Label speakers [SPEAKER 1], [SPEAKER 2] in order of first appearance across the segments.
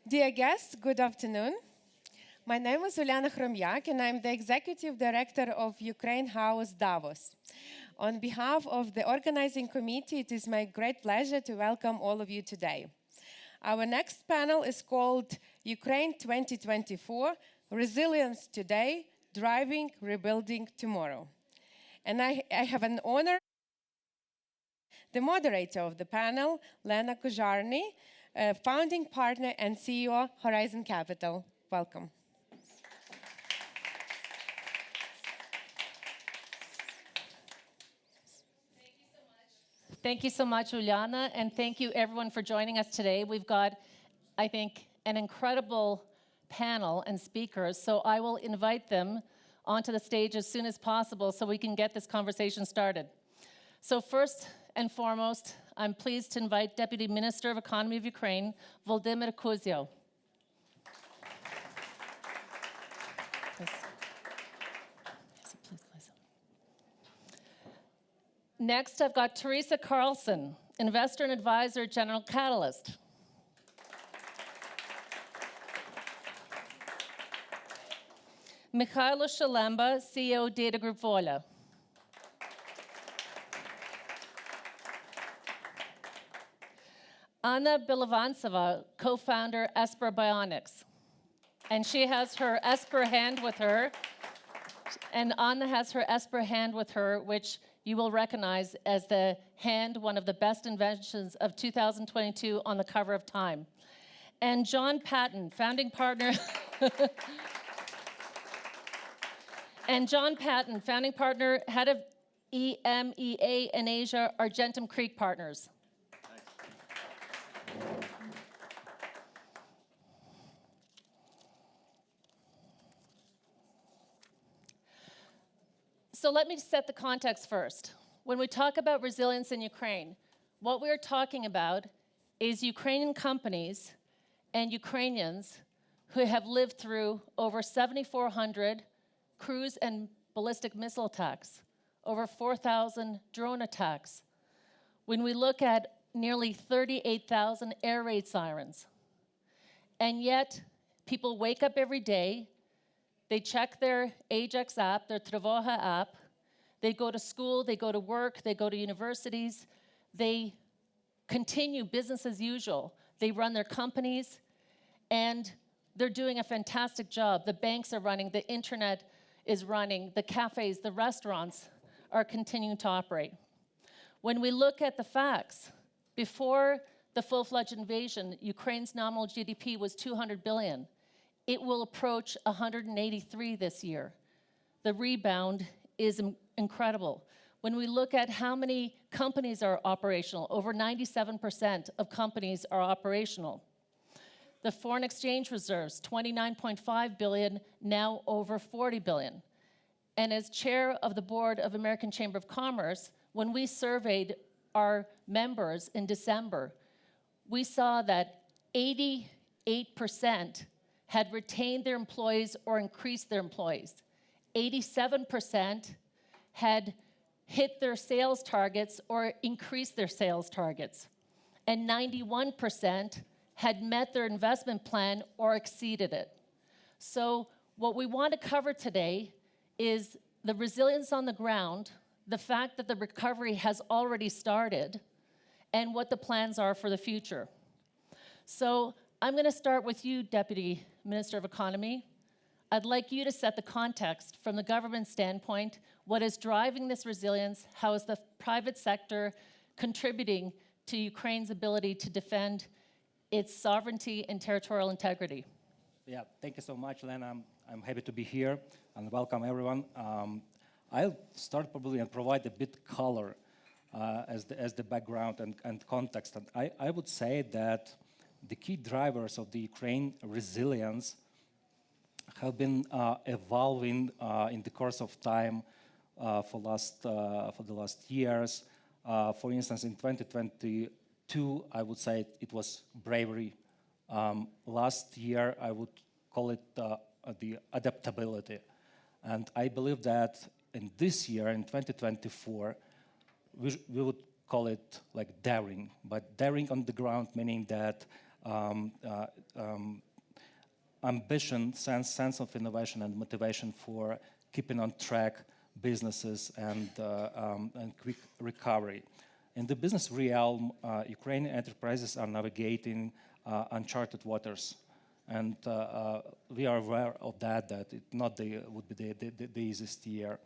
[SPEAKER 1] Dear guests, good afternoon. My name is Uliana Chromyak, and I'm the Executive Director of Ukraine House Davos. On behalf of the organizing committee, it is my great pleasure to welcome all of you today. Our next panel is called Ukraine 2024, Resilience Today, Driving Rebuilding Tomorrow. And I have an honor, the moderator of the panel, Lena Kozharny, founding partner and CEO, Horizon Capital. Welcome.
[SPEAKER 2] Thank you so much, Uliana, and thank you everyone for joining us today. We've got, I think, an incredible panel and speakers, so I will invite them onto the stage as soon as possible so we can get this conversation started. So first and foremost, I'm pleased to invite Deputy Minister of Economy of Ukraine, VOLODYMYR KUZYO. Next, I've got TERESA CARLSON, Investor and Advisor General Catalyst. Mikhailo Shalemba, CEO Data Group Vola. Anna Bilovantseva, co-founder Esper Bionics. And she has her Esper hand with her. And Anna has her Esper hand with her, which you will recognize as the hand, one of the best inventions of 2022 on the cover of Time. And John PATTON, founding partner. And John PATTON, founding partner, head of EMEA in Asia, ARGENTEM Creek Partners. So let me set the context first. When we talk about resilience in Ukraine, what we're talking about is Ukrainian companies and Ukrainians who have lived through over 7,400 cruise and ballistic missile attacks, over 4,000 drone attacks. When we look at nearly 38,000 air raid sirens, and yet people wake up every day, they check their Ajax app, their Trvoha app, they go to school, they go to work, they go to universities, they continue business as usual. They run their companies, and they're doing a fantastic job. The banks are running, the internet is running, the cafes, the restaurants are continuing to operate. When we look at the facts, before the full-fledged invasion, Ukraine's nominal GDP was 200 billion. It will approach 183 this year. The rebound is incredible. When we look at how many companies are operational, over 97% of companies are operational. The foreign exchange reserves, 29.5 billion, now over 40 billion. And as chair of the board of American Chamber of Commerce, when we surveyed our members in December, we saw that 88% had retained their employees or increased their employees. 87% had hit their sales targets or increased their sales targets. And 91% had met their investment plan or exceeded it. So what we want to cover today is the resilience on the ground, the fact that the recovery has already started, and what the plans are for the future. So I'm going to start with you, Deputy Minister of Economy. I'd like you to set the context from the government standpoint. What is driving this resilience? How is the private sector contributing to Ukraine's ability to defend its sovereignty and territorial integrity?
[SPEAKER 3] Yeah, thank you so much, Lena. I'm happy to be here and welcome everyone. I'll start probably and provide a bit color as the background and context. And I would say that the key drivers of the Ukraine resilience have been evolving in the course of time for the last years. For instance, in 2022, I would say it was bravery. Last year, I would call it the adaptability. And I believe that in this year, in 2024, we would call it like daring, but daring on the ground, meaning that um, uh, um, ambition, sense of innovation and motivation for keeping on track businesses and quick recovery. In the business realm, Ukrainian enterprises are navigating uncharted waters. And we are aware of that it would be the easiest year.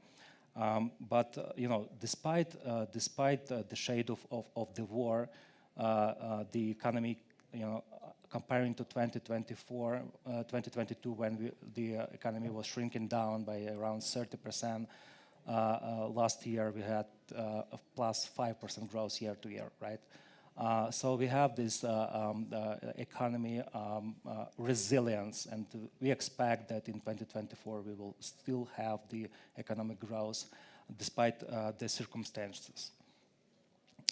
[SPEAKER 3] But you know, despite the shade of the war, the economy, you know, comparing to 2024, 2022, when the economy was shrinking down by around 30%, last year we had a plus 5% growth year to year, right? So we have this economy resilience, and we expect that in 2024 we will still have the economic growth despite the circumstances.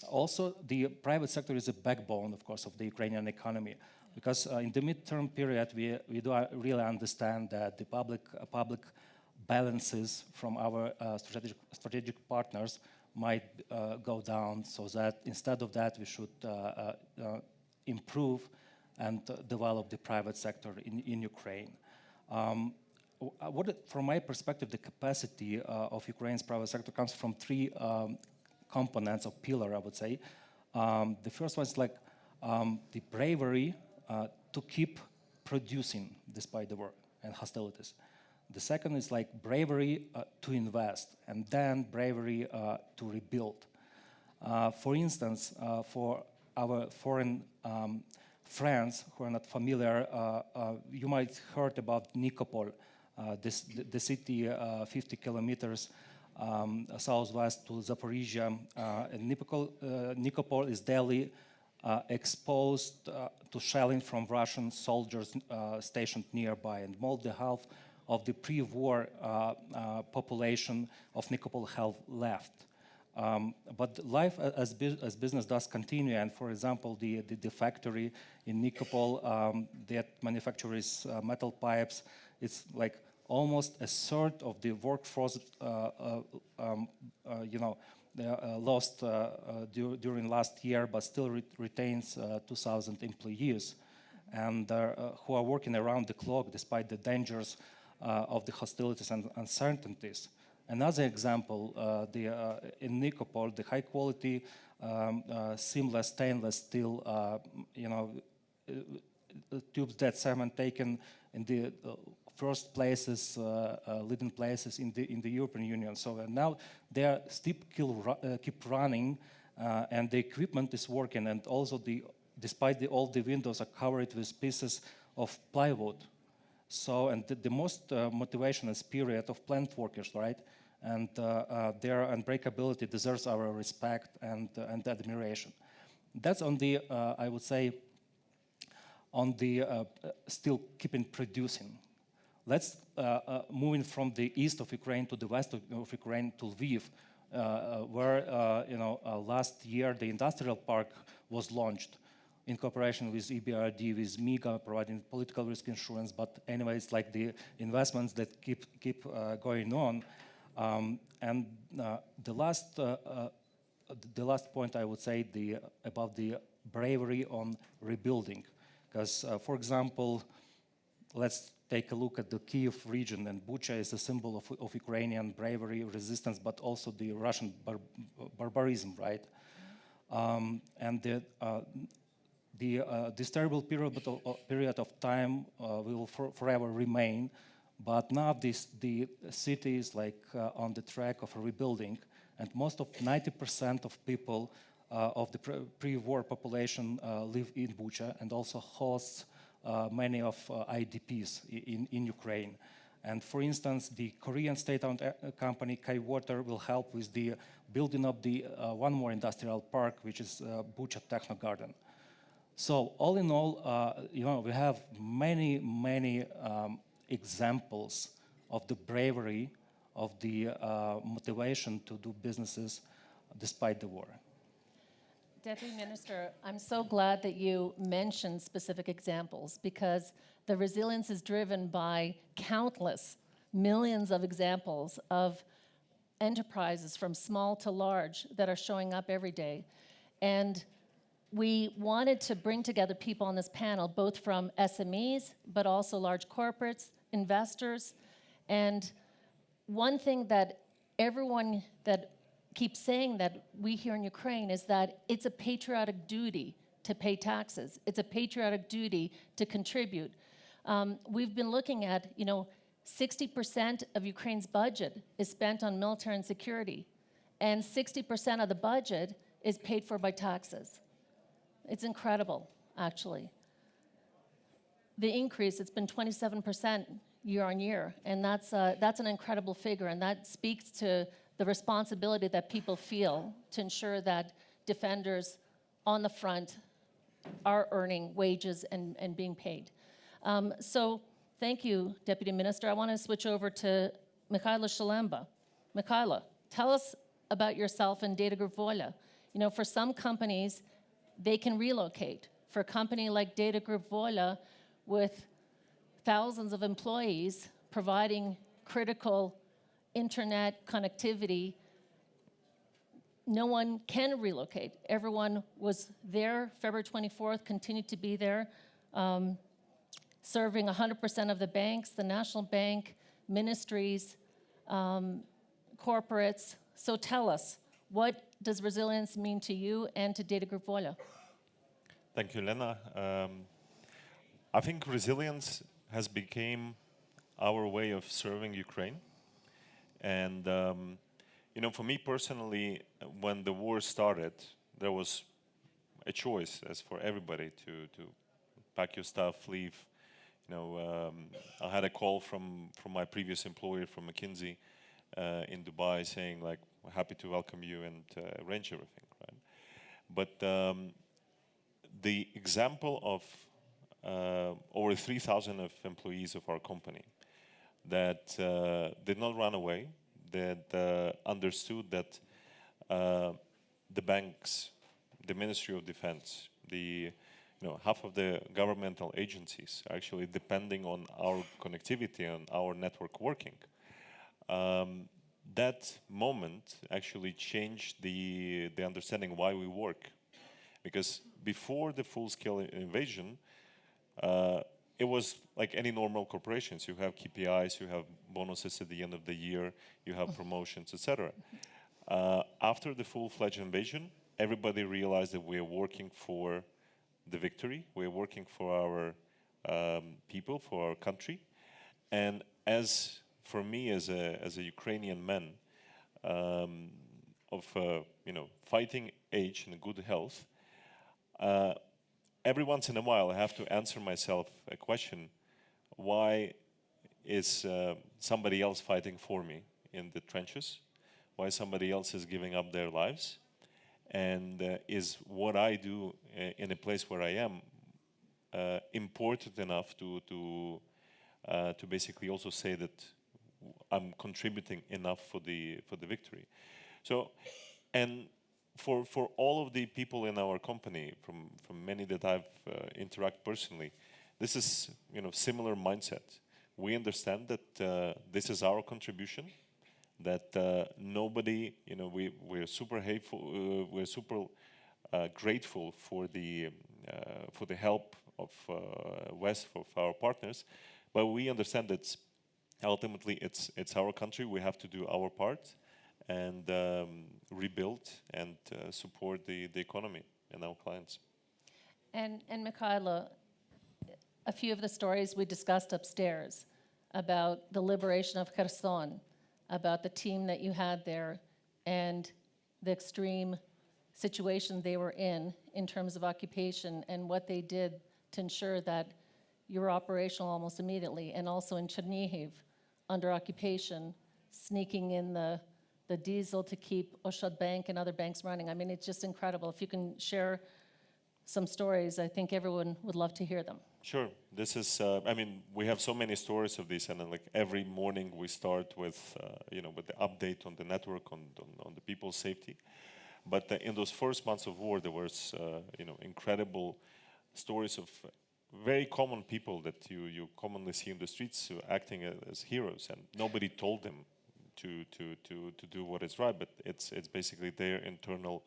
[SPEAKER 3] Also, the private sector is a backbone, of course, of the Ukrainian economy, because in the midterm period we do really understand that the public balances from our strategic partners might go down, so that instead of that we should improve and develop the private sector in Ukraine. From my perspective, the capacity of Ukraine's private sector comes from three components or pillar, I would say. The first one is like the bravery to keep producing despite the war and hostilities. The second is like bravery to invest, and then bravery to rebuild. For instance, for our foreign friends who are not familiar, you might heard about Nikopol, the city 50 kilometers southwest to Zaporizhia. And Nikopol is daily exposed to shelling from Russian soldiers stationed nearby, and more than half of the pre-war population of Nikopol have left. But life as business does continue, and for example, the factory in Nikopol that manufactures metal pipes, it's like almost a third of the workforce, you know, lost during last year, but still retains 2,000 employees, and who are working around the clock despite the dangers of the hostilities and uncertainties. Another example, in Nikopol, the high quality seamless stainless steel, you know, tubes that cement taken in the first places, leading places in the European Union. So now they are still keep running, and the equipment is working, and also despite all the windows are covered with pieces of plywood. So, and the most motivation and spirit of plant workers, right? And their unbreakability deserves our respect and admiration. That's on the, I would say, on the still keeping producing. Let's moving from the east of Ukraine to the west of Ukraine to Lviv, where you know, last year the industrial park was launched in cooperation with EBRD, with MEGA, providing political risk insurance. But anyways, like the investments that keep going on. And the last point I would say about the bravery on rebuilding, because for example, let's take a look at the Kiev region, and Bucha is a symbol of Ukrainian bravery, resistance, but also the Russian barbarism, right? And this terrible period of time will forever remain, but now the city is like on the track of rebuilding, and most of 90% of people of the pre-war population live in Bucha, and also hosts many of IDPs in Ukraine. And for instance, the Korean state-owned company K-Water will help with the building of the one more industrial park, which is Bucha Techno Garden. So all in all, you know, we have many examples of the bravery, of the motivation to do businesses despite the war.
[SPEAKER 2] Deputy Minister, I'm so glad that you mentioned specific examples, because the resilience is driven by countless millions of examples of enterprises from small to large that are showing up every day. And we wanted to bring together people on this panel, both from SMEs, but also large corporates, investors. And one thing that everyone that keeps saying that we here in Ukraine is that it's a patriotic duty to pay taxes. It's a patriotic duty to contribute. We've been looking at, 60% of Ukraine's budget is spent on military and security, and 60% of the budget is paid for by taxes. It's incredible, actually. The increase, it's been 27% year on year, and that's an incredible figure, and that speaks to the responsibility that people feel to ensure that defenders on the front are earning wages and being paid. So thank you, Deputy Minister. I want to switch over to Mikhaila Shalemba. Mikhaila, tell us about yourself and Data Group Voila. For some companies, they can relocate. For a company like Data Group Voila, with thousands of employees providing critical internet connectivity, no one can relocate. Everyone was there February 24th, continued to be there, serving 100% of the banks, the National Bank, ministries, corporates. So tell us, what does resilience mean to you and to Data Group Voila?
[SPEAKER 4] Thank you, Lena. I think resilience has become our way of serving Ukraine. And, for me personally, when the war started, there was a choice as for everybody to pack your stuff, leave. I had a call from my previous employer from McKinsey in Dubai saying, like, we're happy to welcome you and arrange everything, right? But the example of over 3,000 of employees of our company that did not run away, that understood that the banks, the Ministry of Defense, half of the governmental agencies are actually depending on our connectivity, on our network working. That moment actually changed the understanding why we work. Because before the full-scale invasion, it was like any normal corporations. You have KPIs, you have bonuses at the end of the year, you have promotions, etc. After the full-fledged invasion, everybody realized that we are working for the victory. We are working for our people, for our country. And as for me, as a Ukrainian man of fighting age and good health, every once in a while I have to answer myself a question: why is somebody else fighting for me in the trenches? Why somebody else is giving up their lives? And is what I do in a place where I am important enough to basically also say that I'm contributing enough for the victory? So, and for all of the people in our company, from many that I've interacted personally, this is similar mindset. We understand that this is our contribution, that nobody, we're super hateful, we're super grateful for the help of West, of our partners, but we understand that ultimately it's our country. We have to do our part and rebuild and support the economy and our clients.
[SPEAKER 2] And Mikhaila, a few of the stories we discussed upstairs about the liberation of Kherson, about the team that you had there and the extreme situation they were in terms of occupation, and what they did to ensure that you were operational almost immediately, and also in Chernihiv under occupation, sneaking in the diesel to keep Oshad Bank and other banks running. I mean, it's just incredible. If you can share some stories, I think everyone would love to hear them.
[SPEAKER 4] Sure. This is, we have so many stories of this, and then, like, every morning we start with, with the update on the network, on the people's safety. But in those first months of war, there was, incredible stories of very common people that you commonly see in the streets acting as heroes, and nobody told them to do what is right, but it's basically their internal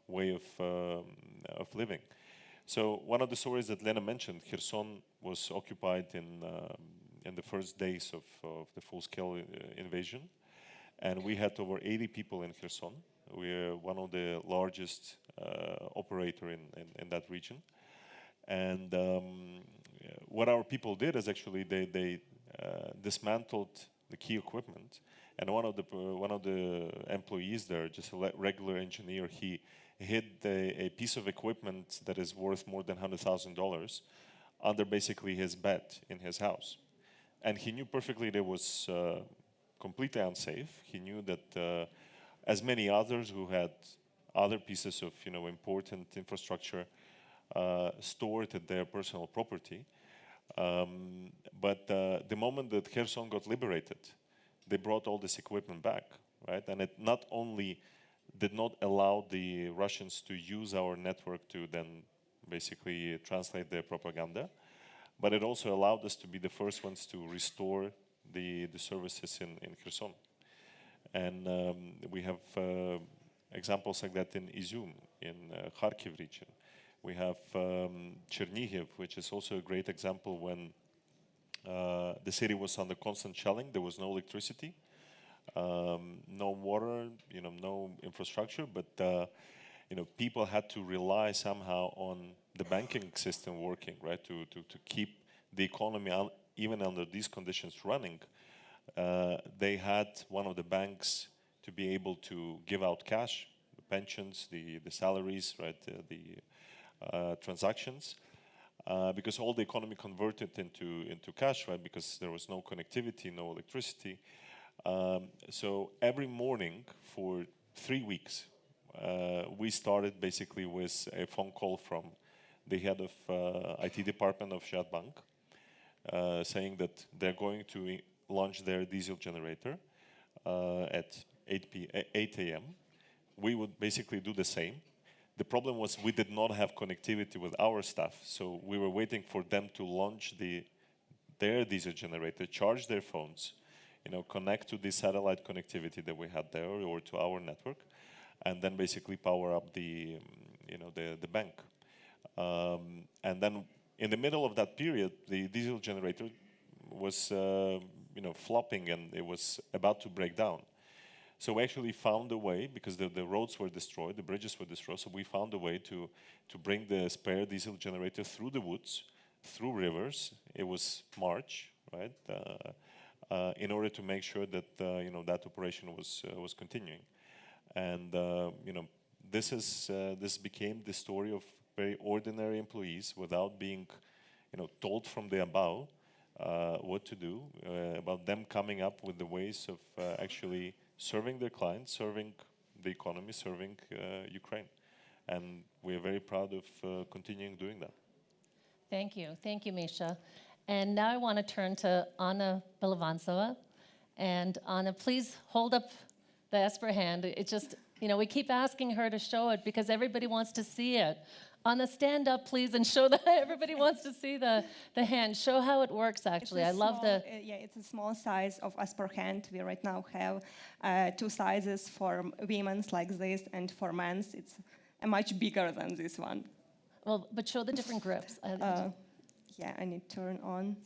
[SPEAKER 4] way of living. So one of the stories that Lena mentioned, Kherson was occupied in the first days of the full-scale invasion, and we had over 80 people in Kherson. We're one of the largest operator in that region. And what our people did is actually they dismantled the key equipment, and one of the employees there, just a regular engineer, he hid a piece of equipment that is worth more than $100,000 under basically his bed in his house, and he knew perfectly that it was completely unsafe. He knew that as many others who had other pieces of important infrastructure stored at their personal property. But the moment that Kherson got liberated, they brought all this equipment back, right? And it not only did not allow the Russians to use our network to then basically translate their propaganda, but it also allowed us to be the first ones to restore the services in Kherson. And we have examples like that in Izum, in Kharkiv region. We have Chernihiv, which is also a great example when the city was under constant shelling. There was no electricity, no water, no infrastructure, but people had to rely somehow on the banking system working, right, to keep the economy even under these conditions running. They had one of the banks to be able to give out cash, the pensions, the salaries, right, the transactions, because all the economy converted into cash, right, because there was no connectivity, no electricity. So every morning for 3 weeks, we started basically with a phone call from the head of IT department of Shad Bank, saying that they're going to launch their diesel generator at 8 a.m. We would basically do the same. The problem was we did not have connectivity with our staff, so we were waiting for them to launch their diesel generator, charge their phones, connect to the satellite connectivity that we had there or to our network, and then basically power up the bank. And then in the middle of that period, the diesel generator was flopping and it was about to break down. So we actually found a way, because the roads were destroyed, the bridges were destroyed, so we found a way to bring the spare diesel generator through the woods, through rivers. It was March, right, in order to make sure that that operation was continuing. And this became the story of very ordinary employees without being told from the above what to do, about them coming up with the ways of actually serving their clients, serving the economy, serving Ukraine. And we are very proud of continuing doing that.
[SPEAKER 2] Thank you, Misha. And now I want to turn to Anna Belovantsova. And Anna, please hold up the Esper hand. It just, we keep asking her to show it because everybody wants to see it. Anna, stand up, please, and show that everybody wants to see the hand. Show how it works, actually. I love
[SPEAKER 5] yeah, it's a small size of Esper hand. We right now have 2 sizes for women's like this, and for men's, it's much bigger than this one.
[SPEAKER 2] Well, but show the different grips.
[SPEAKER 5] Yeah, I need to turn on.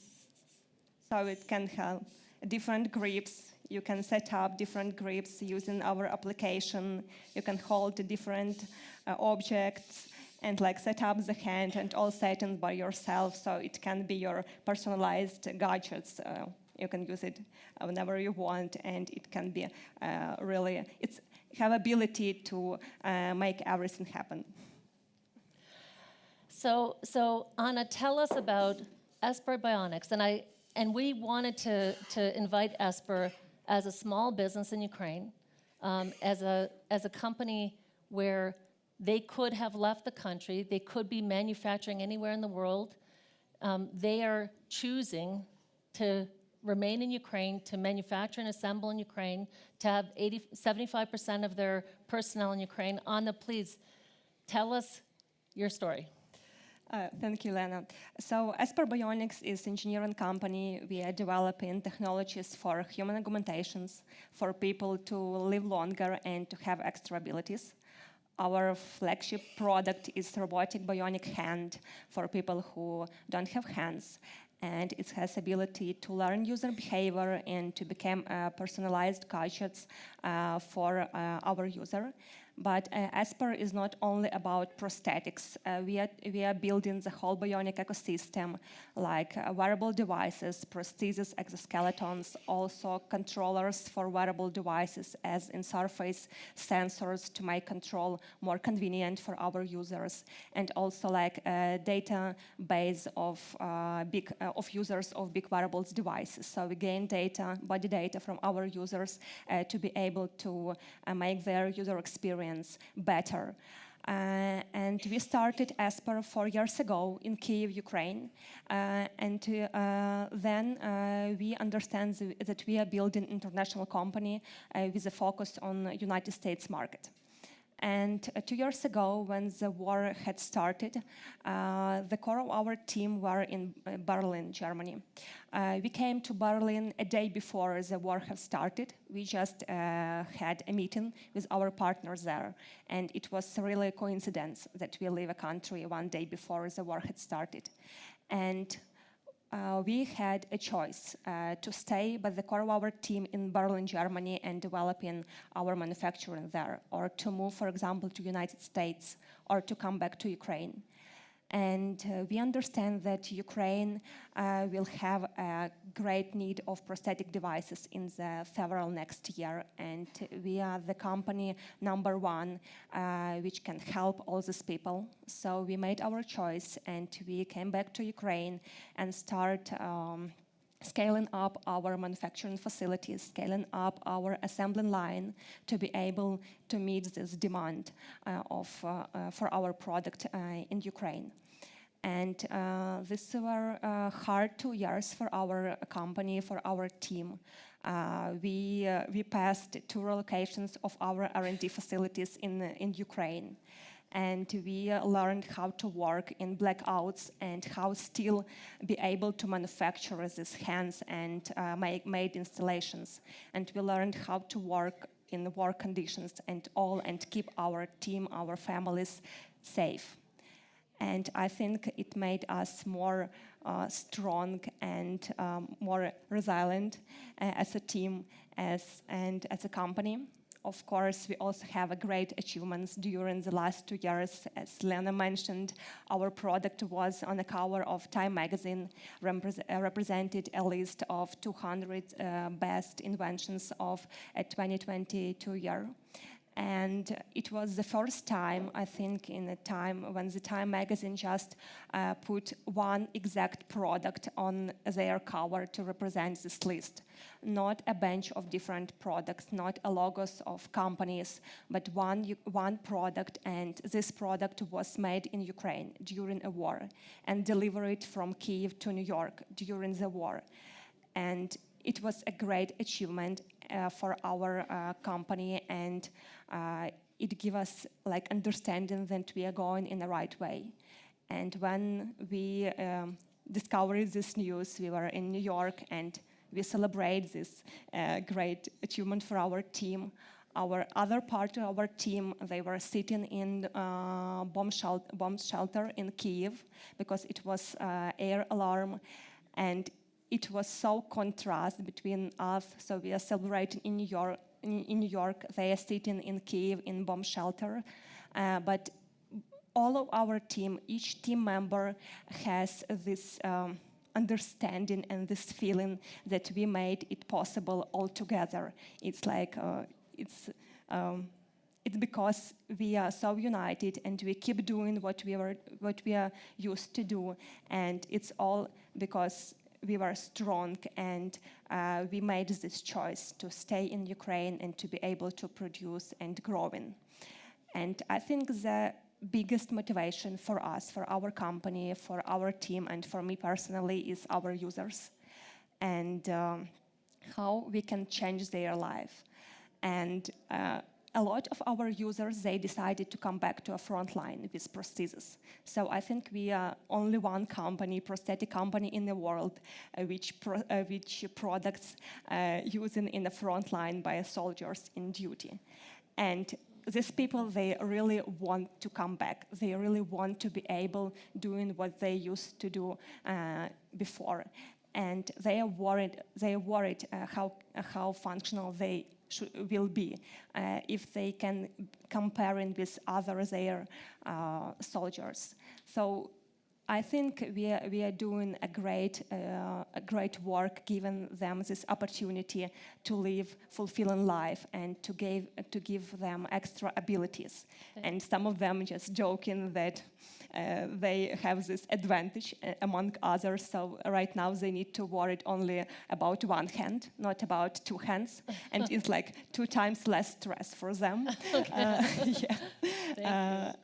[SPEAKER 5] So it can have different grips. You can set up different grips using our application. You can hold different objects and set up the hand and all settings by yourself, so it can be your personalized gadgets. You can use it whenever you want, and it can be it's have ability to make everything happen.
[SPEAKER 2] So Anna, tell us about Esper Bionics, and we wanted to invite Esper as a small business in Ukraine, as a company where they could have left the country, they could be manufacturing anywhere in the world. They are choosing to remain in Ukraine, to manufacture and assemble in Ukraine, to have 75% of their personnel in Ukraine. Anna, please tell us your story.
[SPEAKER 5] Thank you, Lena. So Esper Bionics is an engineering company. We are developing technologies for human augmentations, for people to live longer and to have extra abilities. Our flagship product is robotic bionic hand for people who don't have hands. And it has ability to learn user behavior and to become personalized gadgets for our user. But Asper is not only about prosthetics. We are building the whole bionic ecosystem, like wearable devices, prostheses, exoskeletons, also controllers for wearable devices as in-surface sensors to make control more convenient for our users, and also like a database of users of big wearables devices. So we gain data, body data from our users to be able to make their user experience better. And we started Asper 4 years ago in Kyiv, Ukraine. And then we understand that we are building an international company with a focus on the United States market. And 2 years ago, when the war had started, the core of our team were in Berlin, Germany. We came to Berlin a day before the war had started. We just had a meeting with our partners there. And it was really a coincidence that we leave a country 1 day before the war had started. And we had a choice to stay by the core of our team in Berlin, Germany, and developing our manufacturing there, or to move, for example, to United States, or to come back to Ukraine. And we understand that Ukraine will have a great need of prosthetic devices in the several next year. And we are the company #1 which can help all these people. So we made our choice and we came back to Ukraine and start scaling up our manufacturing facilities, scaling up our assembly line to be able to meet this demand for our product in Ukraine. And these were hard 2 years for our company, for our team. We passed 2 relocations of our R&D facilities in Ukraine. And we learned how to work in blackouts and how still be able to manufacture these hands and made installations. And we learned how to work in war conditions and keep our team, our families safe. And I think it made us more strong and more resilient as a team and as a company. Of course, we also have great achievements during the last 2 years. As Lena mentioned, our product was on the cover of Time magazine, represented a list of 200 best inventions of a 2022 year. And it was the first time, I think, in a time when the Time magazine just put one exact product on their cover to represent this list. Not a bunch of different products, not a logos of companies, but one product, and this product was made in Ukraine during a war and delivered from Kyiv to New York during the war. And it was a great achievement for our company, and it gave us like understanding that we are going in the right way. And when we discovered this news, we were in New York and we celebrate this great achievement for our team. Our other part of our team, they were sitting in bomb shelter in Kyiv because it was air alarm, and it was so contrast between us. So we are celebrating in New York. They are sitting in Kyiv in bomb shelter, but all of our team, each team member has this understanding and this feeling that we made it possible all together. It's like it's because we are so united and we keep doing what we are used to do, and it's all because we were strong and we made this choice to stay in Ukraine and to be able to produce and growing. And I think the biggest motivation for us, for our company, for our team, and for me personally is our users and how we can change their life. And a lot of our users, they decided to come back to a front line with prosthesis. So I think we are only one company, prosthetic company in the world, which products using in the front line by soldiers in duty. And these people, they really want to come back. They really want to be able doing what they used to do before. And they are worried how functional they will be if they can compare it with other their soldiers. So I think we are doing a great work, giving them this opportunity to live fulfilling life and to give them extra abilities. And some of them just joking that they have this advantage among others. So right now they need to worry only about one hand, not about two hands, and it's like 2 times less stress for them.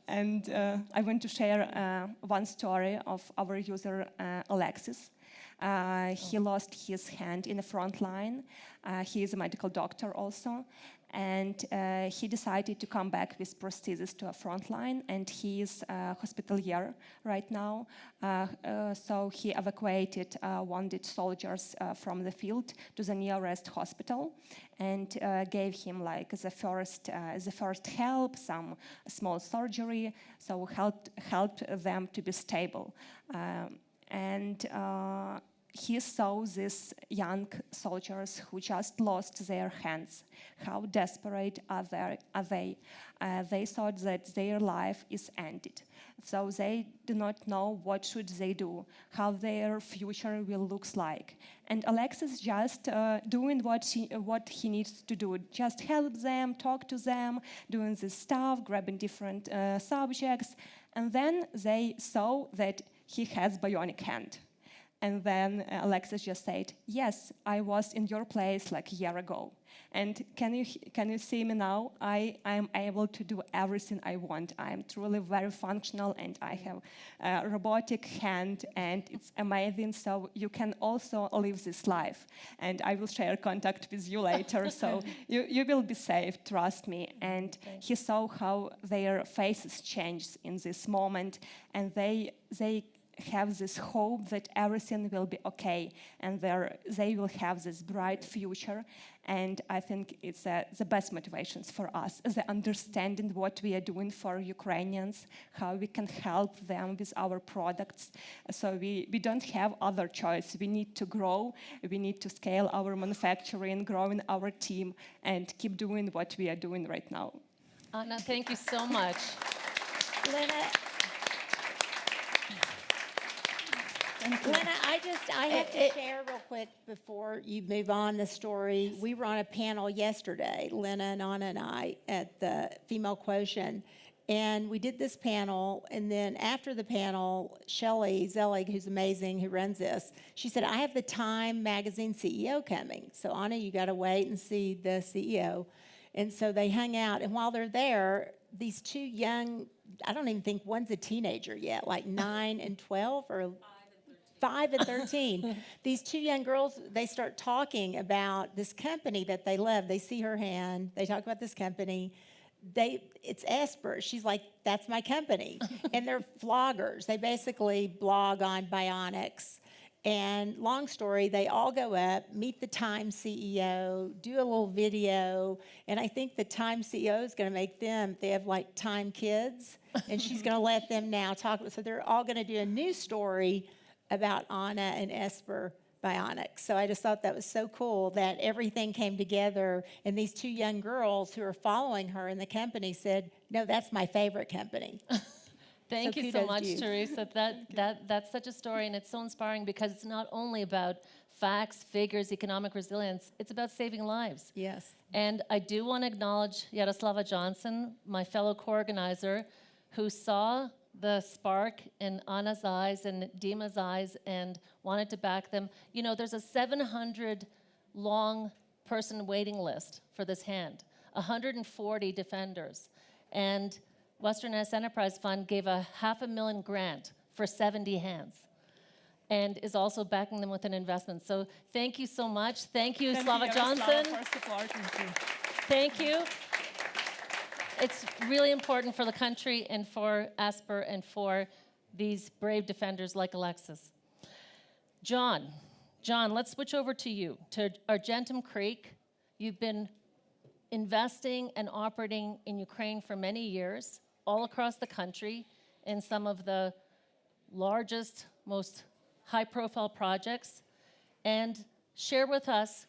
[SPEAKER 5] And I want to share one story of our user Alexis. He lost his hand in the front line. He is a medical doctor also. And he decided to come back with prosthesis to a front line, and he is hospitalier right now. So he evacuated wounded soldiers from the field to the nearest hospital and gave him like the first help, some small surgery, so helped them to be stable. He saw these young soldiers who just lost their hands. How desperate are they? They thought that their life is ended. So they do not know what should they do, how their future will look like. And Alexis just doing what he needs to do, just help them, talk to them, doing this stuff, grabbing different subjects. And then they saw that he has bionic hand. And then Alexis just said, yes, I was in your place like a year ago. And can you see me now? I am able to do everything I want. I am truly very functional, and I have a robotic hand, and it's amazing. So you can also live this life. And I will share contact with you later, so you will be safe, trust me. And he saw how their faces changed in this moment, and they have this hope that everything will be okay, and they will have this bright future. And I think it's the best motivations for us, the understanding what we are doing for Ukrainians, how we can help them with our products. So we don't have other choice. We need to grow, we need to scale our manufacturing, growing our team, and keep doing what we are doing right now.
[SPEAKER 2] Anna, thank you so much.
[SPEAKER 6] Lena, I have to share real quick before you move on the story. We were on a panel yesterday, Lena and Anna and I, at the Female Quotient, and we did this panel, and then after the panel, Shelley Zelig, who's amazing, who runs this, she said, I have the Time magazine CEO coming. So Anna, you got to wait and see the CEO. And so they hung out, and while they're there, these 2 young, I don't even think one's a teenager yet, like 9 and 12 or 5 and 13. These 2 young girls, they start talking about this company that they love. They see her hand. They talk about this company. It's Esper. She's like, that's my company. And they're vloggers. They basically blog on bionics. And long story, they all go up, meet the Time CEO, do a little video. And I think the Time CEO is going to make them, they have like Time kids. And she's going to let them now talk. So they're all going to do a new story about Anna and Esper Bionics. So I just thought that was so cool that everything came together, and these 2 young girls who are following her in the company said, no, that's my favorite company.
[SPEAKER 2] Thank you so much, Teresa. That's such a story, and it's so inspiring because it's not only about facts, figures, economic resilience, it's about saving lives.
[SPEAKER 6] Yes.
[SPEAKER 2] And I do want to acknowledge Yaroslava Johnson, my fellow co-organizer, who saw the spark in Anna's eyes and Dima's eyes and wanted to back them. You know, there's a 700-long person waiting list for this hand, 140 defenders. And Western S Enterprise Fund gave a $500,000 grant for 70 hands and is also backing them with an investment. So thank you so much. Thank you, Slava Johnson. Thank you. It's really important for the country and for Esper and for these brave defenders like Alexis. John, let's switch over to you, to Argentum Creek. You've been investing and operating in Ukraine for many years, all across the country, in some of the largest, most high-profile projects, and share with us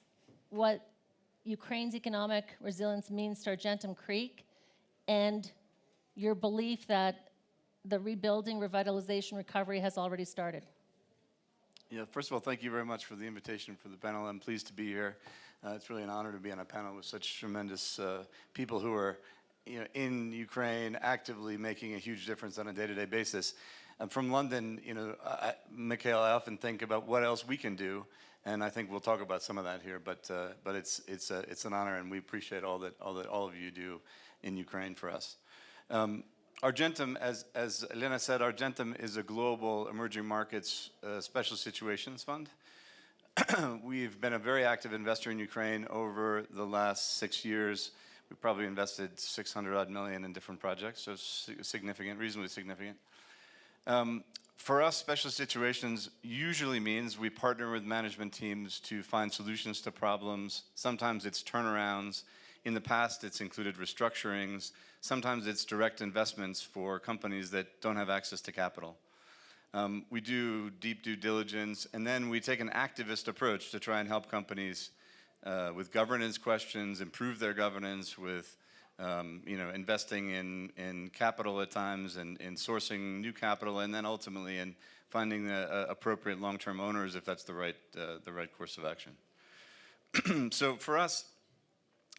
[SPEAKER 2] what Ukraine's economic resilience means to Argentum Creek and your belief that the rebuilding, revitalization, recovery has already started.
[SPEAKER 7] Yeah, first of all, thank you very much for the invitation for the panel. I'm pleased to be here. It's really an honor to be on a panel with such tremendous people who are in Ukraine, actively making a huge difference on a day-to-day basis. I'm from London, Mikhail, I often think about what else we can do, and I think we'll talk about some of that here. But it's an honor, and we appreciate all that all of you do in Ukraine for us. Argentum, as Elena said, Argentum is a global emerging markets special situations fund. We've been a very active investor in Ukraine over the last 6 years. We've probably invested 600-odd million in different projects, so significant, reasonably significant. For us, special situations usually means we partner with management teams to find solutions to problems. Sometimes it's turnarounds. In the past, it's included restructurings. Sometimes it's direct investments for companies that don't have access to capital. We do deep due diligence, and then we take an activist approach to try and help companies with governance questions, improve their governance, with investing in capital at times, and in sourcing new capital, and then ultimately in finding the appropriate long-term owners if that's the right course of action. So for us,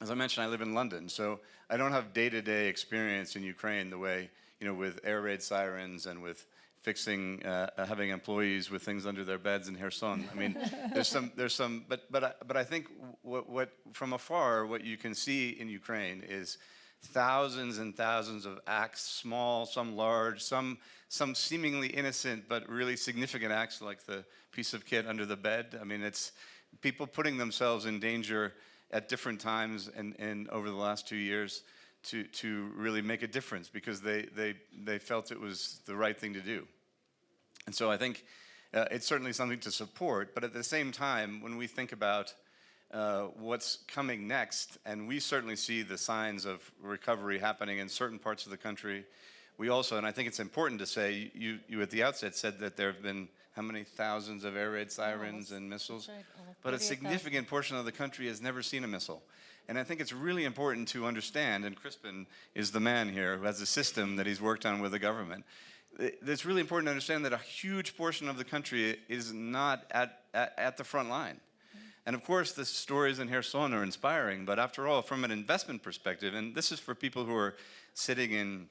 [SPEAKER 7] as I mentioned, I live in London, so I don't have day-to-day experience in Ukraine the way, with air raid sirens and with fixing, having employees with things under their beds in Kherson. I mean, there's some, but I think what from afar, what you can see in Ukraine is thousands and thousands of acts, small, some large, some seemingly innocent, but really significant acts like the piece of kit under the bed. I mean, it's people putting themselves in danger at different times and over the last 2 years to really make a difference because they felt it was the right thing to do. And so I think it's certainly something to support, but at the same time, when we think about what's coming next, and we certainly see the signs of recovery happening in certain parts of the country, we also, and I think it's important to say, you at the outset said that there have been how many thousands of air raid sirens and missiles? Right, but a significant portion of the country has never seen a missile. And I think it's really important to understand, and Crispin is the man here who has a system that he's worked on with the government. It's really important to understand that a huge portion of the country is not at the front line. And of course, the stories in Kherson are inspiring, but after all, from an investment perspective, and this is for people who are sitting in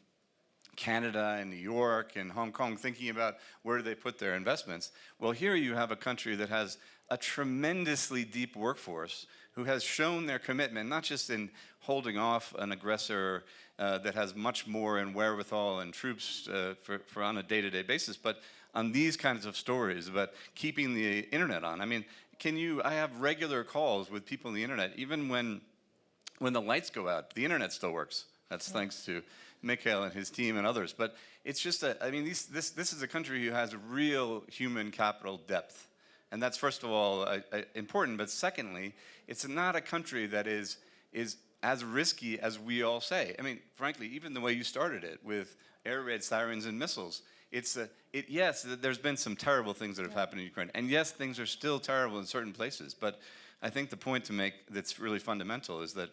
[SPEAKER 7] Canada and New York and Hong Kong thinking about where do they put their investments. Well, here you have a country that has a tremendously deep workforce who has shown their commitment, not just in holding off an aggressor that has much more in wherewithal and troops for on a day-to-day basis, but on these kinds of stories about keeping the internet on. I mean, I have regular calls with people on the internet, even when the lights go out, the internet still works. That's thanks to Mikhail and his team and others. But it's just this is a country who has real human capital depth. And that's, first of all, important. But secondly, it's not a country that is as risky as we all say. I mean, frankly, even the way you started it with air raid sirens and missiles, yes, there's been some terrible things that have happened in Ukraine. And yes, things are still terrible in certain places. But I think the point to make that's really fundamental is that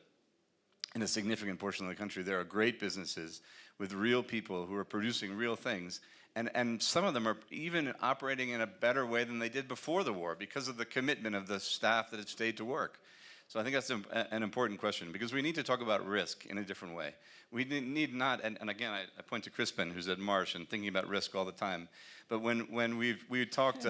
[SPEAKER 7] in a significant portion of the country, there are great businesses with real people who are producing real things. And some of them are even operating in a better way than they did before the war because of the commitment of the staff that had stayed to work. So I think that's an important question because we need to talk about risk in a different way. We need not, and again, I point to Crispin, who's at Marsh and thinking about risk all the time. But when we talked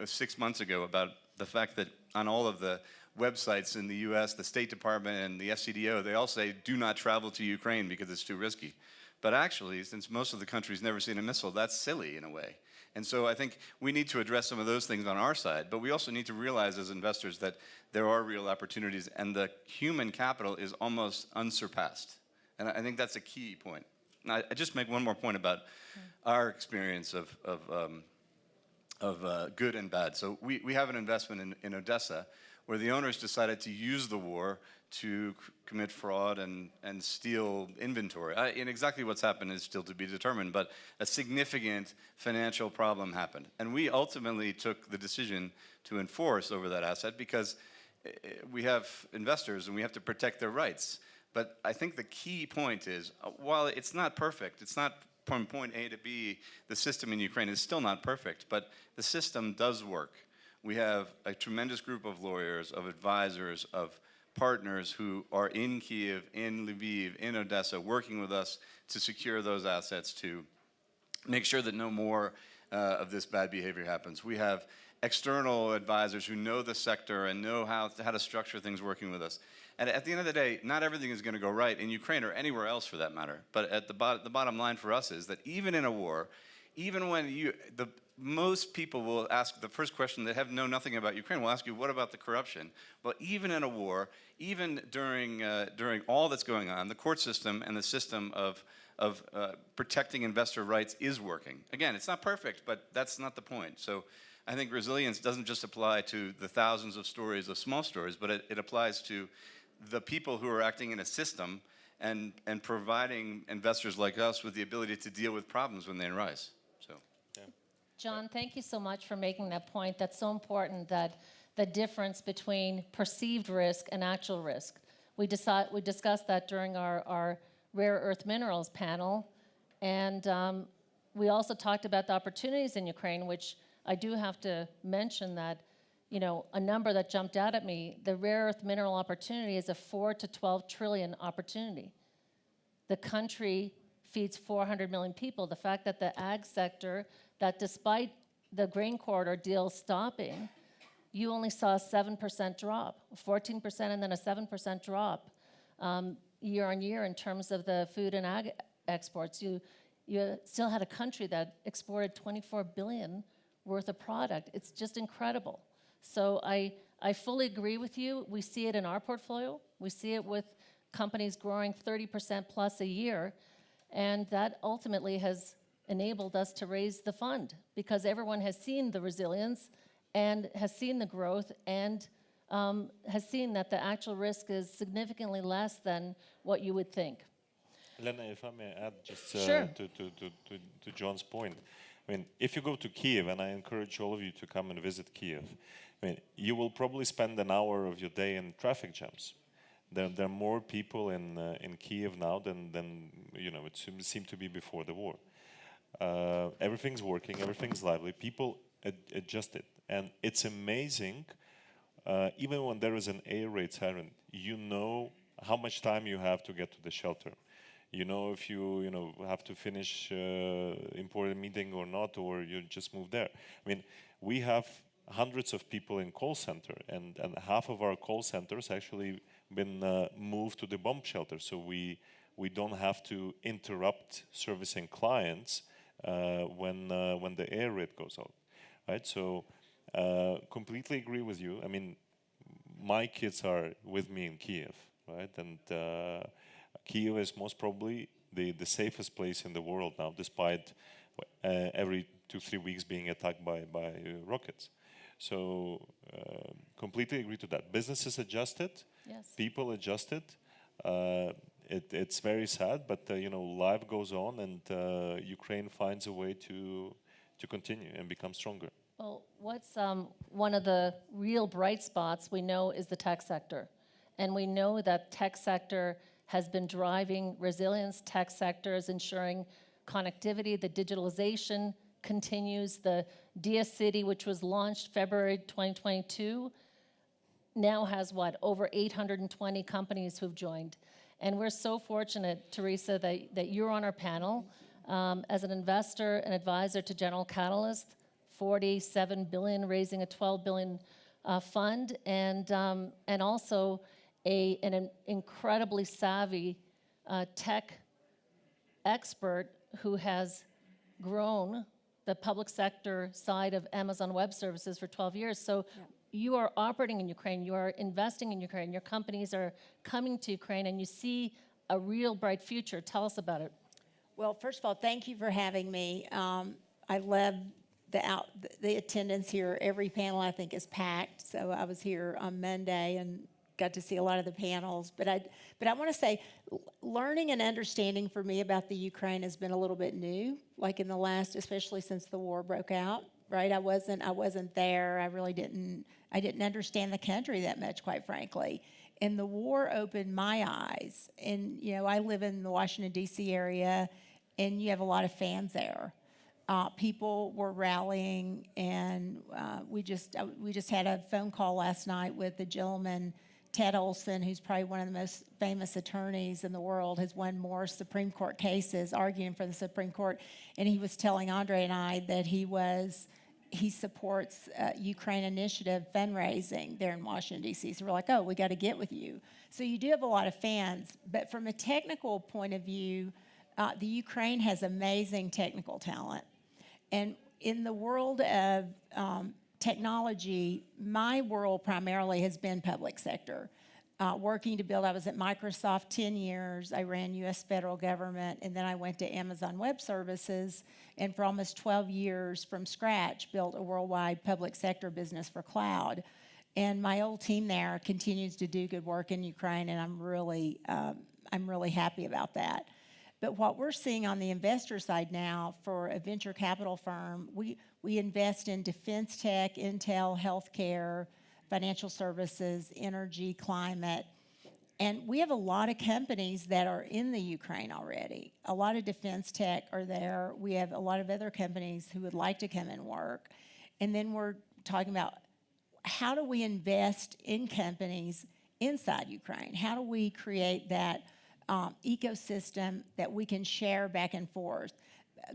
[SPEAKER 7] 6 months ago about the fact that on all of the websites in the US, the State Department and the FCDO, they all say, do not travel to Ukraine because it's too risky. But actually, since most of the country's never seen a missile, that's silly in a way. And so I think we need to address some of those things on our side, but we also need to realize as investors that there are real opportunities and the human capital is almost unsurpassed. And I think that's a key point. Now, I just make one more point about our experience of good and bad. So we have an investment in Odessa where the owners decided to use the war to commit fraud and steal inventory. And exactly what's happened is still to be determined, but a significant financial problem happened. And we ultimately took the decision to enforce over that asset because we have investors and we have to protect their rights. But I think the key point is, while it's not perfect, it's not from point A to B, the system in Ukraine is still not perfect, but the system does work. We have a tremendous group of lawyers, of advisors, of partners who are in Kyiv, in Lviv, in Odessa, working with us to secure those assets, to make sure that no more of this bad behavior happens. We have external advisors who know the sector and know how to structure things working with us. And at the end of the day, not everything is going to go right in Ukraine or anywhere else for that matter. But at the bottom line for us is that even in a war, even when most people will ask the first question, they know nothing about Ukraine, will ask you, what about the corruption? Well, even in a war, even during all that's going on, the court system and the system of protecting investor rights is working. Again, it's not perfect, but that's not the point. So I think resilience doesn't just apply to the thousands of stories of small stories, but it applies to the people who are acting in a system and providing investors like us with the ability to deal with problems when they arise. So, yeah.
[SPEAKER 2] John, thank you so much for making that point. That's so important, that the difference between perceived risk and actual risk. We discussed that during our rare earth minerals panel, and we also talked about the opportunities in Ukraine, which I do have to mention that, you know, a number that jumped out at me, the rare earth mineral opportunity is a 4 to 12 trillion opportunity. The country feeds 400 million people. The fact that the ag sector, that despite the grain corridor deal stopping, you only saw a 7% drop, 14% and then a 7% drop year on year in terms of the food and ag exports. You still had a country that exported 24 billion worth of product. It's just incredible. So I fully agree with you. We see it in our portfolio. We see it with companies growing 30% plus a year. And that ultimately has enabled us to raise the fund because everyone has seen the resilience and has seen the growth and has seen that the actual risk is significantly less than what you would think.
[SPEAKER 4] Lena, if I may add just
[SPEAKER 2] Sure.
[SPEAKER 4] to John's point. I mean, if you go to Kyiv, and I encourage all of you to come and visit Kyiv, I mean, you will probably spend an hour of your day in traffic jams. There are more people in Kyiv now than you know, it seemed to be before the war. Everything's working, everything's lively. People adjusted, and it's amazing. Even when there is an air raid siren, you know how much time you have to get to the shelter. You know if you have to finish important meeting or not, or you just move there. I mean, we have hundreds of people in call center, and half of our call centers actually been moved to the bomb shelter, so we don't have to interrupt servicing clients when the air raid goes out, right? So completely agree with you. I mean, my kids are with me in Kyiv, right? And Kyiv is most probably the safest place in the world now, despite every 2-3 weeks being attacked by rockets. So completely agree to that. Businesses adjusted,
[SPEAKER 2] Yes.
[SPEAKER 4] people adjusted. It's very sad, but life goes on, and Ukraine finds a way to continue and become stronger.
[SPEAKER 2] Well, what's one of the real bright spots we know is the tech sector. And we know that tech sector has been driving resilience. Tech sector is ensuring connectivity. The digitalization continues. The Dia City, which was launched February 2022, now has over 820 companies who've joined. And we're so fortunate, Teresa, that you're on our panel as an investor and advisor to General Catalyst, 47 billion, raising a 12 billion fund, and also an incredibly savvy tech expert who has grown the public sector side of Amazon Web Services for 12 years. So you are operating in Ukraine, you are investing in Ukraine, your companies are coming to Ukraine, and you see a real bright future. Tell us about it.
[SPEAKER 6] Well, first of all, thank you for having me. I led the attendance here. Every panel I think is packed. So I was here on Monday and got to see a lot of the panels. But I want to say, learning and understanding for me about the Ukraine has been a little bit new, like in the last, especially since the war broke out. Right? I wasn't there. I didn't understand the country that much, quite frankly. And the war opened my eyes. And I live in the Washington D.C. area, and you have a lot of fans there. People were rallying, and we just had a phone call last night with the gentleman, Ted Olson, who's probably one of the most famous attorneys in the world, has won more Supreme Court cases arguing for the Supreme Court. And he was telling Andre and I that he supports Ukraine Initiative fundraising there in Washington, D.C. So we're like, oh, we got to get with you. So you do have a lot of fans. But from a technical point of view, the Ukraine has amazing technical talent. And in the world of technology, my world primarily has been public sector. Working to build, I was at Microsoft 10 years, I ran US federal government, and then I went to Amazon Web Services, and for almost 12 years from scratch, built a worldwide public sector business for cloud. And my old team there continues to do good work in Ukraine, and I'm really happy about that. But what we're seeing on the investor side now for a venture capital firm, we invest in defense tech, intel, healthcare, financial services, energy, climate. And we have a lot of companies that are in the Ukraine already. A lot of defense tech are there. We have a lot of other companies who would like to come and work. And then we're talking about how do we invest in companies inside Ukraine? How do we create that ecosystem that we can share back and forth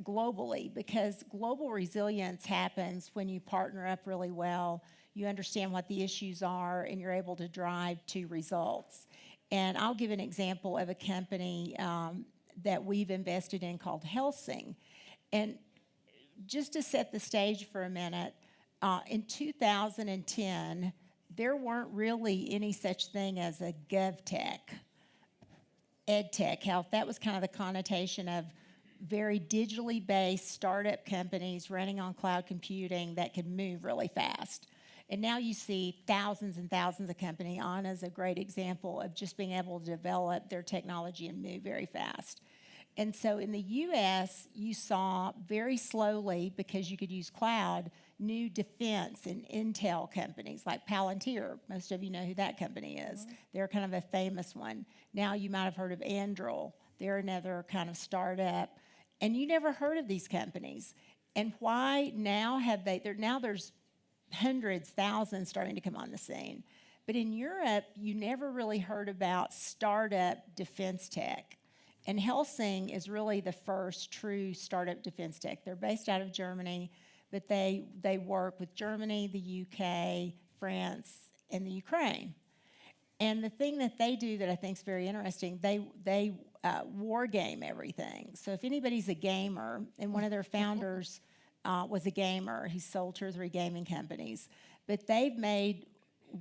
[SPEAKER 6] globally? Because global resilience happens when you partner up really well, you understand what the issues are, and you're able to drive to results. And I'll give an example of a company that we've invested in called HealthSing. And just to set the stage for a minute, in 2010, there weren't really any such thing as a GovTech, EdTech, health. That was kind of the connotation of very digitally based startup companies running on cloud computing that could move really fast. And now you see thousands and thousands of companies. Anna's a great example of just being able to develop their technology and move very fast. And so in the US, you saw very slowly, because you could use cloud, new defense and intel companies like Palantir. Most of you know who that company is. Mm-hmm. They're kind of a famous one. Now you might have heard of Anduril. They're another kind of startup. And you never heard of these companies. And why now have they, now there's hundreds, thousands starting to come on the scene. But in Europe, you never really heard about startup defense tech. And HealthSing is really the first true startup defense tech. They're based out of Germany, but they work with Germany, the UK, France, and the Ukraine. And the thing that they do that I think is very interesting, they war game everything. So if anybody's a gamer, and one of their founders was a gamer, he sold 2 or 3 gaming companies, but they've made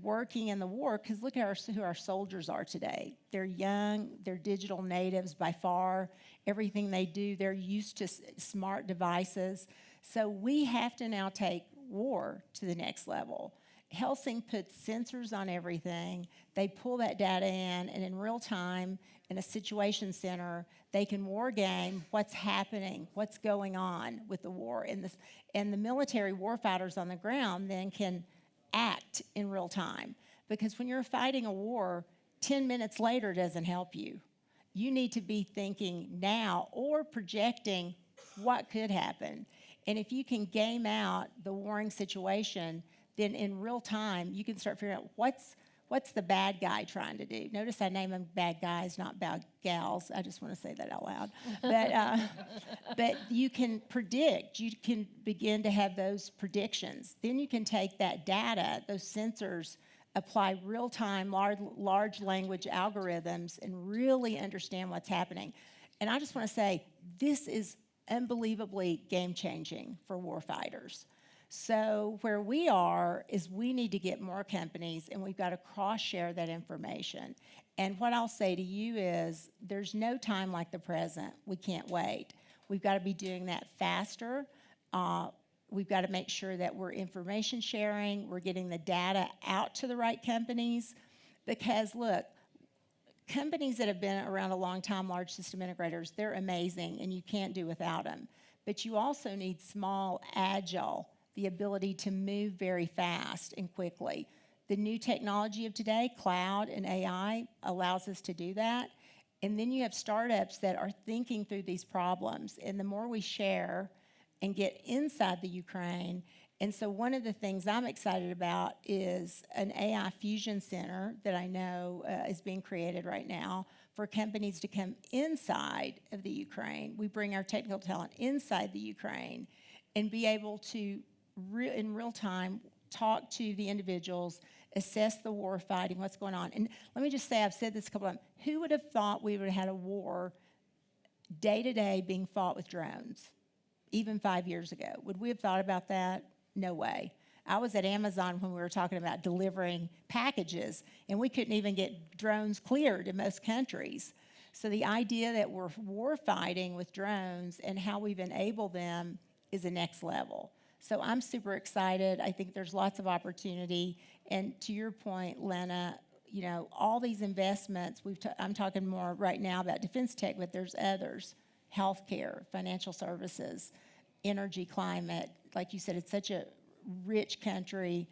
[SPEAKER 6] working in the war, because look at who our soldiers are today. They're young, they're digital natives by far. Everything they do, they're used to smart devices. So we have to now take war to the next level. HealthSing puts sensors on everything. They pull that data in, and in real time, in a situation center, they can war game what's happening, what's going on with the war. And the military warfighters on the ground then can act in real time. Because when you're fighting a war, 10 minutes later doesn't help you. You need to be thinking now or projecting what could happen. And if you can game out the warring situation, then in real time, you can start figuring out what's the bad guy trying to do. Notice I name them bad guys, not bad gals. I just want to say that out loud. But you can predict. You can begin to have those predictions. Then you can take that data, those sensors, apply real-time large language algorithms, and really understand what's happening. And I just want to say, this is unbelievably game-changing for warfighters. So where we are is we need to get more companies, and we've got to cross-share that information. And what I'll say to you is there's no time like the present. We can't wait. We've got to be doing that faster. We've got to make sure that we're information sharing, we're getting the data out to the right companies. Because look, companies that have been around a long time, large system integrators, they're amazing and you can't do without them. But you also need small, agile, the ability to move very fast and quickly. The new technology of today, cloud and AI, allows us to do that. And then you have startups that are thinking through these problems. And the more we share and get inside the Ukraine, and so one of the things I'm excited about is an AI fusion center that I know is being created right now for companies to come inside of the Ukraine. We bring our technical talent inside the Ukraine and be able to, in real time, talk to the individuals, assess the war fighting, what's going on. And let me just say, I've said this a couple of times, who would have thought we would have had a war day to day being fought with drones, even 5 years ago? Would we have thought about that? No way. I was at Amazon when we were talking about delivering packages, and we couldn't even get drones cleared in most countries. So the idea that we're war fighting with drones and how we've enabled them is the next level. So I'm super excited. I think there's lots of opportunity. And to your point, Lena, you know, all these investments, I'm talking more right now about defense tech, but there's others, healthcare, financial services, energy, climate. Like you said, it's such a rich country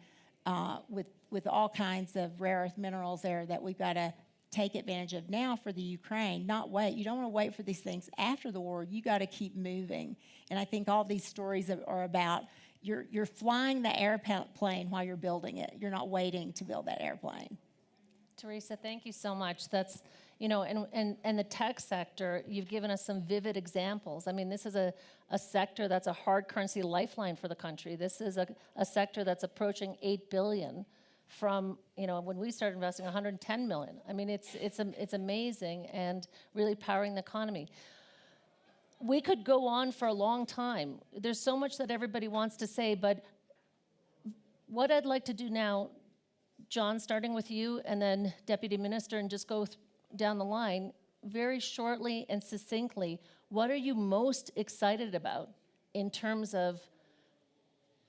[SPEAKER 6] with all kinds of rare earth minerals there that we've got to take advantage of now for the Ukraine, not wait. You don't want to wait for these things after the war. You got to keep moving. And I think all these stories are about you're flying the airplane while you're building it. You're not waiting to build that airplane.
[SPEAKER 2] Teresa, thank you so much. That's, you know, and the tech sector, you've given us some vivid examples. I mean, this is a sector that's a hard currency lifeline for the country. This is a sector that's approaching $8 billion from, you know, when we started investing, 110 million. I mean, it's amazing and really powering the economy. We could go on for a long time. There's so much that everybody wants to say, but what I'd like to do now, John, starting with you, and then Deputy Minister, and just go down the line, very shortly and succinctly, what are you most excited about in terms of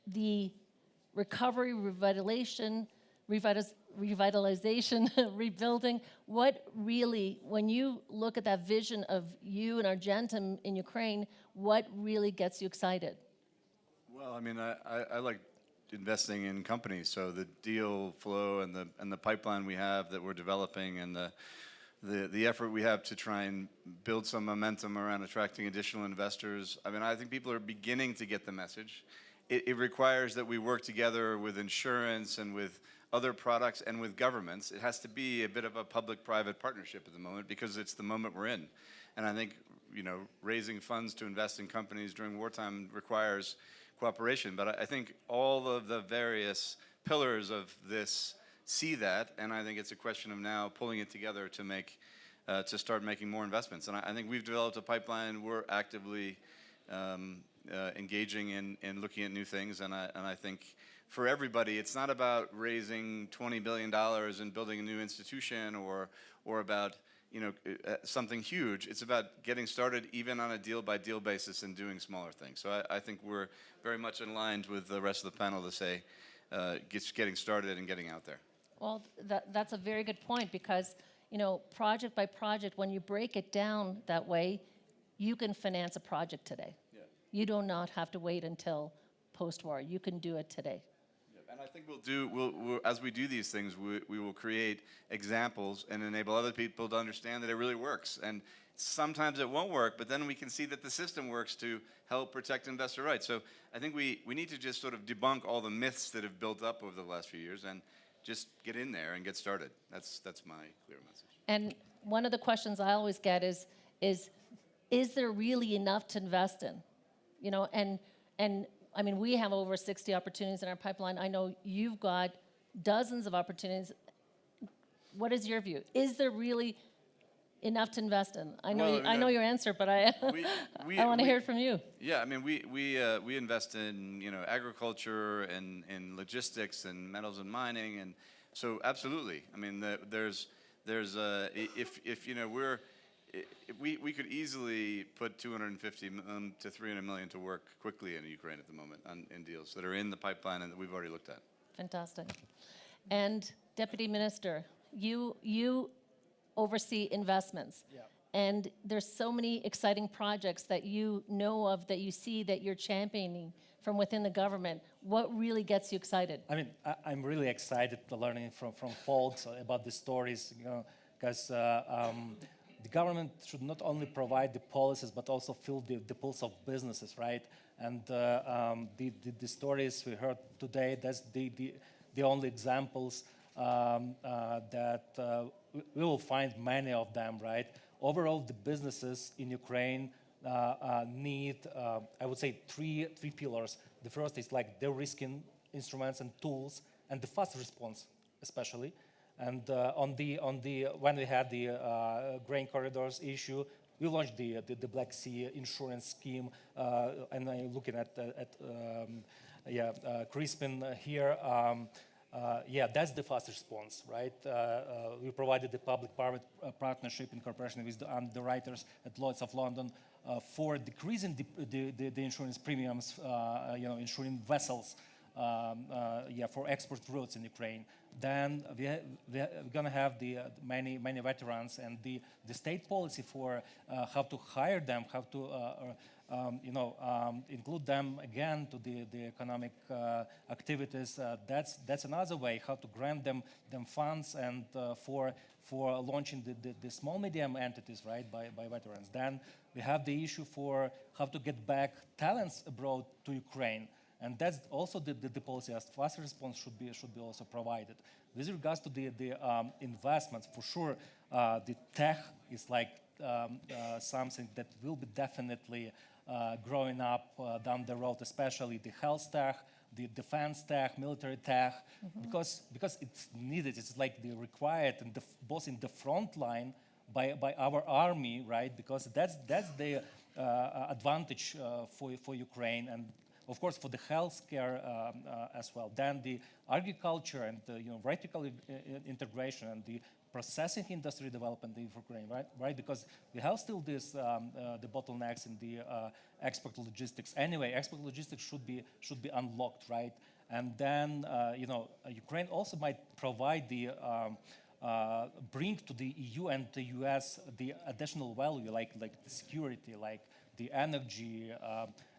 [SPEAKER 2] the recovery, revitalization, rebuilding? What really, when you look at that vision of you and Argentum in Ukraine, what really gets you excited?
[SPEAKER 7] Well, I mean, I like investing in companies, so the deal flow and the pipeline we have that we're developing, and the effort we have to try and build some momentum around attracting additional investors. I mean, I think people are beginning to get the message. It requires that we work together with insurance and with other products and with governments. It has to be a bit of a public-private partnership at the moment because it's the moment we're in. And I think, you know, raising funds to invest in companies during wartime requires cooperation. But I think all of the various pillars of this see that, and I think it's a question of now pulling it together to make, to start making more investments. And I think we've developed a pipeline. We're actively engaging in looking at new things, and I think for everybody, it's not about raising $20 billion and building a new institution or about, you know, something huge. It's about getting started even on a deal-by-deal basis and doing smaller things. So I think we're very much aligned with the rest of the panel to say, getting started and getting out there.
[SPEAKER 2] Well, that's a very good point because, you know, project by project, when you break it down that way, you can finance a project today.
[SPEAKER 7] Yeah.
[SPEAKER 2] You do not have to wait until post-war. You can do it today.
[SPEAKER 7] Yeah. And I think we'll as we do these things, we will create examples and enable other people to understand that it really works. And sometimes it won't work, but then we can see that the system works to help protect investor rights. So I think we need to just sort of debunk all the myths that have built up over the last few years and just get in there and get started. That's my clear message.
[SPEAKER 2] And one of the questions I always get is there really enough to invest in? You know, and I mean, we have over 60 opportunities in our pipeline. I know you've got dozens of opportunities. What is your view? Is there really enough to invest in? I know, I know your answer, but I want to hear it from you.
[SPEAKER 7] Yeah, I mean, we invest in, you know, agriculture and logistics and metals and mining, and so absolutely. I mean, there's if you know, we could easily put 250 to 300 million to work quickly in Ukraine at the moment in deals that are in the pipeline and that we've already looked at.
[SPEAKER 2] Fantastic. And Deputy Minister, you oversee investments.
[SPEAKER 3] Yeah.
[SPEAKER 2] And there's so many exciting projects that you know of, that you see, that you're championing from within the government. What really gets you excited?
[SPEAKER 3] I mean, I'm really excited to learning from folks about the stories, you know, because the government should not only provide the policies, but also feel the pulse of businesses, right? And the stories we heard today, that's the only examples that we will find many of them, right? Overall, the businesses in Ukraine need, I would say, three pillars. The first is like de-risking instruments and tools, and the fast response, especially. And when we had the grain corridors issue, we launched the Black Sea insurance scheme, and I'm looking at Crispin here. Yeah, that's the fast response, right? We provided the public-private partnership in cooperation with the underwriters at Lloyd's of London for decreasing the insurance premiums, you know, insuring vessels, for export routes in Ukraine. Then we're going to have the many veterans, and the state policy for how to hire them, how to include them again to the economic activities. That's another way how to grant them funds and for launching the small medium entities, right, by veterans. Then we have the issue for how to get back talents abroad to Ukraine. And that's also the policy, as fast response should be also provided. With regards to the investments, for sure, the tech is like something that will be definitely growing up down the road, especially the health tech, the defense tech, military tech, because it's needed. It's like the required, and both in the front line by our army, right? Because that's the advantage for Ukraine, and of course, for the healthcare as well. Then the agriculture and the vertical integration and the processing industry development in Ukraine, right? Because we have still this the bottlenecks in the export logistics. Anyway, export logistics should be unlocked, right? And then Ukraine also might provide the bring to the EU and the US the additional value, like the security, like the energy,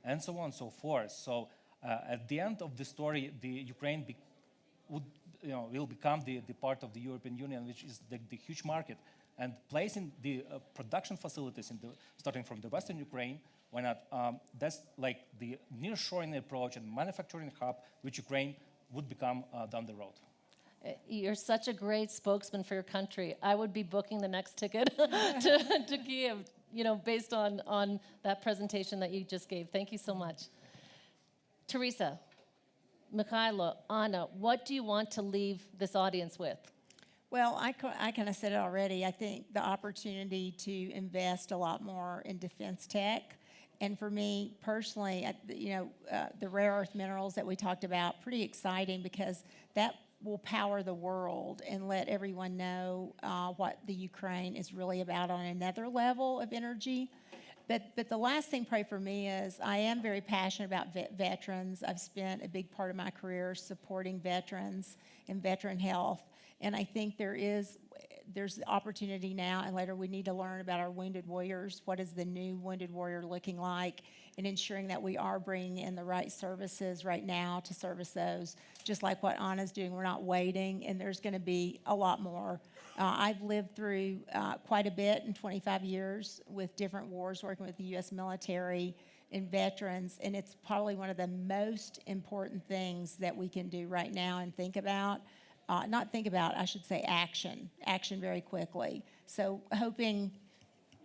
[SPEAKER 3] and so on and so forth. So at the end of the story, the Ukraine will become the part of the European Union, which is the huge market, and placing the production facilities starting from the Western Ukraine. Why not? That's like the nearshoring approach and manufacturing hub, which Ukraine would become down the road.
[SPEAKER 2] You're such a great spokesman for your country. I would be booking the next ticket to Kiev, based on that presentation that you just gave. Thank you so much. TERESA, Mikhailo, Anna, what do you want to leave this audience with?
[SPEAKER 6] Well, I kind of said it already. I think the opportunity to invest a lot more in defense tech. And for me personally, the rare earth minerals that we talked about, pretty exciting, because that will power the world and let everyone know what the Ukraine is really about on another level of energy. But the last thing, pray for me, is I am very passionate about veterans. I've spent a big part of my career supporting veterans and veteran health. And I think there's opportunity now, and later we need to learn about our wounded warriors. What is the new wounded warrior looking like? And ensuring that we are bringing in the right services right now to service those. Just like what Anna's doing, we're not waiting, and there's going to be a lot more. I've lived through quite a bit in 25 years with different wars, working with the U.S. military and veterans, and it's probably one of the most important things that we can do right now and think about. I should say action very quickly. So hoping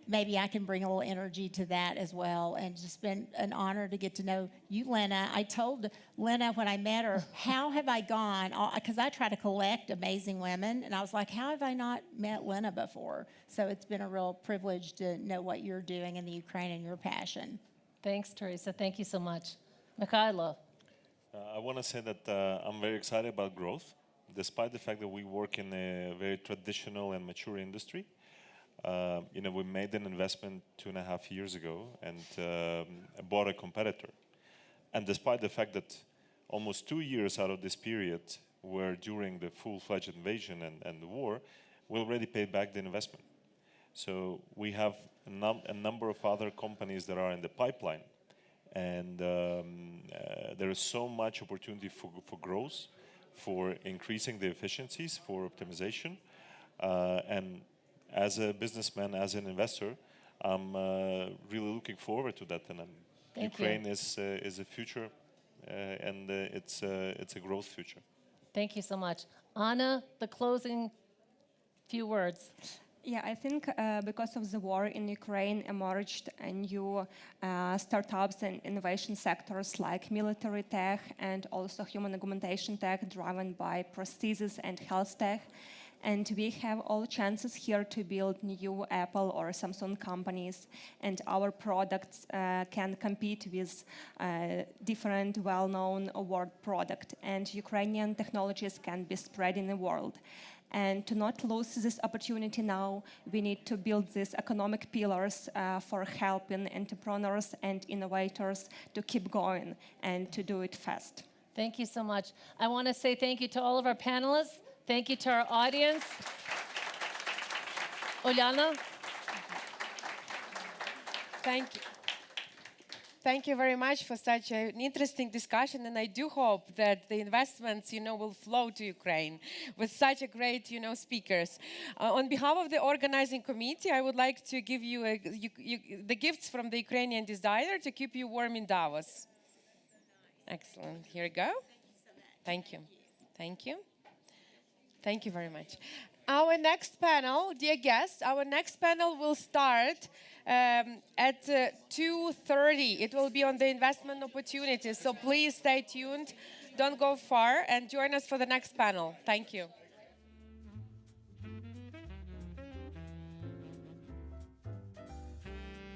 [SPEAKER 6] maybe I can bring a little energy to that as well, and it's just been an honor to get to know you, Lena. I told Lena when I met her, how have I gone, because I try to collect amazing women, and I was like, how have I not met Lena before? So it's been a real privilege to know what you're doing in the Ukraine and your passion.
[SPEAKER 2] Thanks, TERESA. Thank you so much. Mikhailo.
[SPEAKER 4] I want to say that I'm very excited about growth. Despite the fact that we work in a very traditional and mature industry, We made an investment 2.5 years ago and bought a competitor. And despite the fact that almost 2 years out of this period were during the full-fledged invasion and the war, we already paid back the investment. So we have a number of other companies that are in the pipeline. And there is so much opportunity for growth, for increasing the efficiencies, for optimization. And as a businessman, as an investor, I'm really looking forward to that. And Ukraine is a future, and it's a growth future.
[SPEAKER 2] Thank you so much. Anna, the closing few words.
[SPEAKER 5] Yeah, I think because of the war in Ukraine emerged new startups and innovation sectors like military tech and also human augmentation tech driven by prosthesis and health tech. And we have all chances here to build new Apple or Samsung companies, and our products can compete with different well-known world products, and Ukrainian technologies can be spread in the world. And to not lose this opportunity now, we need to build these economic pillars for helping entrepreneurs and innovators to keep going and to do it fast.
[SPEAKER 2] Thank you so much. I want to say thank you to all of our panelists. Thank you to our audience. Ulyana?
[SPEAKER 1] Thank you. Thank you very much for such an interesting discussion, and I do hope that the investments, will flow to Ukraine with such a great, speakers. On behalf of the organizing committee, I would like to give you the gifts from the Ukrainian designer to keep you warm in Davos. Excellent. Here you go. Thank you. Thank you. Thank you very much. Our next panel, dear guests, our next panel will start at 2:30. It will be on the investment opportunities. So please stay tuned. Don't go far and join us for the next panel. Thank you.